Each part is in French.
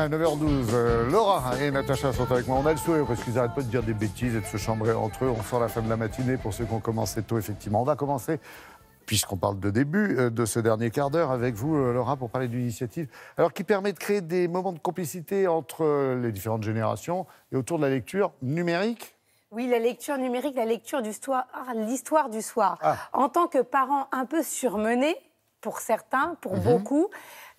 9h12. Laura et Natacha sont avec moi. On a le sourire parce qu'ils n'arrêtent pas de dire des bêtises et de se chambrer entre eux. On sent la fin de la matinée pour ceux qui ont commencé tôt, effectivement. On va commencer, puisqu'on parle de début, de ce dernier quart d'heure avec vous, Laura, pour parler d'une initiative alors, qui permet de créer des moments de complicité entre les différentes générations et autour de la lecture numérique. Oui, la lecture numérique, la lecture du soir, l'histoire du soir. Ah. En tant que parent un peu surmené, pour certains, pour beaucoup,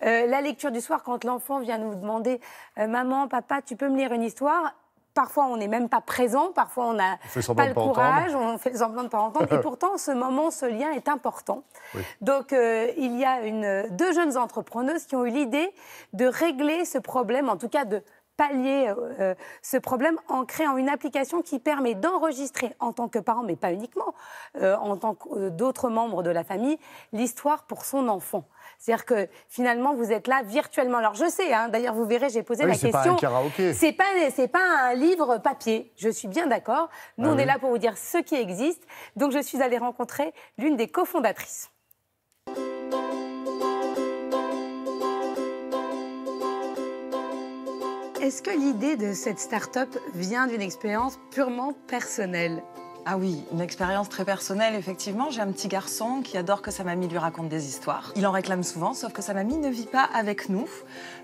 la lecture du soir, quand l'enfant vient nous demander « Maman, papa, tu peux me lire une histoire ?» Parfois, on n'est même pas présent, parfois, on n'a pas le courage, on fait semblant de ne pas entendre. Et pourtant, ce moment, ce lien est important. Oui. Donc, il y a deux jeunes entrepreneuses qui ont eu l'idée de régler ce problème, en tout cas de pallier ce problème en créant une application qui permet d'enregistrer en tant que parent, mais pas uniquement, en tant que d'autres membres de la famille, l'histoire pour son enfant. C'est-à-dire que finalement, vous êtes là virtuellement. Alors je sais, hein, d'ailleurs vous verrez, j'ai posé la question. C'est pas un karaoké. C'est pas un livre papier, je suis bien d'accord. Nous, on est là pour vous dire ce qui existe. Donc je suis allée rencontrer l'une des cofondatrices. Est-ce que l'idée de cette start-up vient d'une expérience purement personnelle ? Ah oui, une expérience très personnelle, effectivement. J'ai un petit garçon qui adore que sa mamie lui raconte des histoires. Il en réclame souvent, sauf que sa mamie ne vit pas avec nous.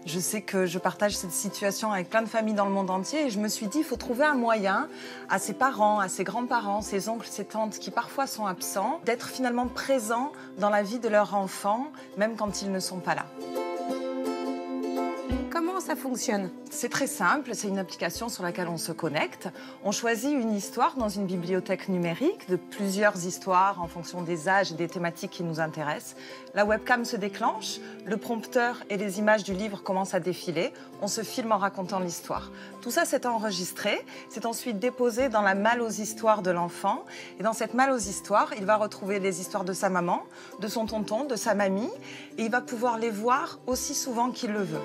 Je sais que je partage cette situation avec plein de familles dans le monde entier et je me suis dit, il faut trouver un moyen à ses parents, à ses grands-parents, ses oncles, ses tantes qui parfois sont absents, d'être finalement présents dans la vie de leur enfant, même quand ils ne sont pas là. Comment ça fonctionne ? C'est très simple, c'est une application sur laquelle on se connecte. On choisit une histoire dans une bibliothèque numérique de plusieurs histoires en fonction des âges et des thématiques qui nous intéressent. La webcam se déclenche, le prompteur et les images du livre commencent à défiler. On se filme en racontant l'histoire. Tout ça, c'est enregistré. C'est ensuite déposé dans la malle aux histoires de l'enfant. Et dans cette malle aux histoires, il va retrouver les histoires de sa maman, de son tonton, de sa mamie. Et il va pouvoir les voir aussi souvent qu'il le veut.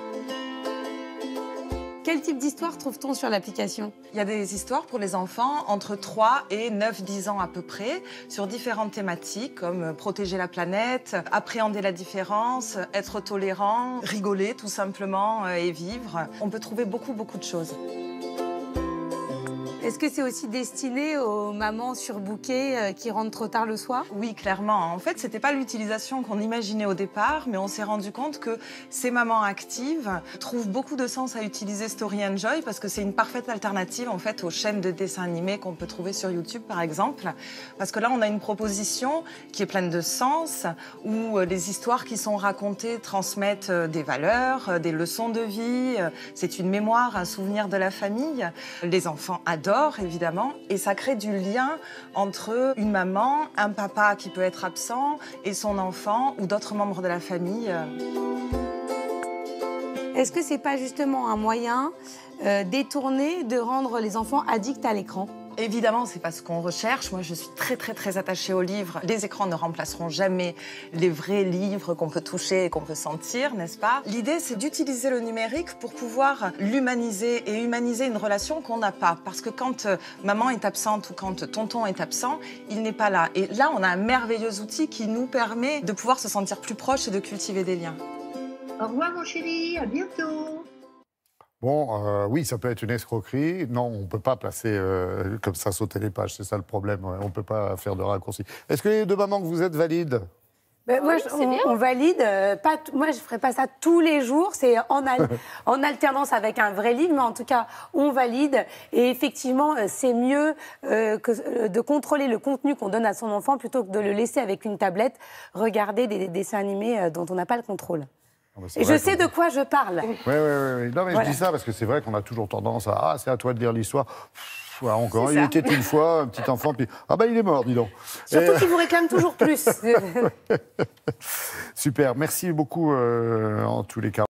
Quel type d'histoire trouve-t-on sur l'application ? Il y a des histoires pour les enfants entre 3 et 9-10 ans à peu près, sur différentes thématiques comme protéger la planète, appréhender la différence, être tolérant, rigoler tout simplement et vivre. On peut trouver beaucoup de choses. Est-ce que c'est aussi destiné aux mamans surbookées qui rentrent trop tard le soir ? Oui, clairement. En fait, c'était pas l'utilisation qu'on imaginait au départ, mais on s'est rendu compte que ces mamans actives trouvent beaucoup de sens à utiliser Story Enjoy parce que c'est une parfaite alternative en fait aux chaînes de dessins animés qu'on peut trouver sur YouTube, par exemple. Parce que là, on a une proposition qui est pleine de sens, où les histoires qui sont racontées transmettent des valeurs, des leçons de vie. C'est une mémoire, un souvenir de la famille. Les enfants adorent, évidemment, et ça crée du lien entre une maman, un papa qui peut être absent et son enfant ou d'autres membres de la famille. Est-ce que c'est pas justement un moyen détourné de rendre les enfants addicts à l'écran ? Évidemment, c'est pas ce qu'on recherche. Moi, je suis très attachée aux livres. Les écrans ne remplaceront jamais les vrais livres qu'on peut toucher et qu'on peut sentir, n'est-ce pas ? L'idée, c'est d'utiliser le numérique pour pouvoir l'humaniser et humaniser une relation qu'on n'a pas. Parce que quand maman est absente ou quand tonton est absent, il n'est pas là. Et là, on a un merveilleux outil qui nous permet de pouvoir se sentir plus proches et de cultiver des liens. Au revoir, mon chéri. À bientôt. Bon, oui, ça peut être une escroquerie. Non, on ne peut pas placer comme ça, sauter les pages. C'est ça le problème. On ne peut pas faire de raccourcis. Est-ce que les deux mamans que vous êtes valides ? Moi, on valide. Moi, je ne ferai pas ça tous les jours. C'est en alternance avec un vrai livre. Mais en tout cas, on valide. Et effectivement, c'est mieux de contrôler le contenu qu'on donne à son enfant plutôt que de le laisser avec une tablette regarder des dessins animés dont on n'a pas le contrôle. Et je sais de quoi je parle. Oui. Non, mais voilà. Je dis ça parce que c'est vrai qu'on a toujours tendance à « Ah, c'est à toi de lire l'histoire ». Encore, il était une fois un petit enfant, puis « Ah ben, il est mort, dis donc ». Surtout qu'il vous réclame toujours plus. Super, merci beaucoup en tous les cas.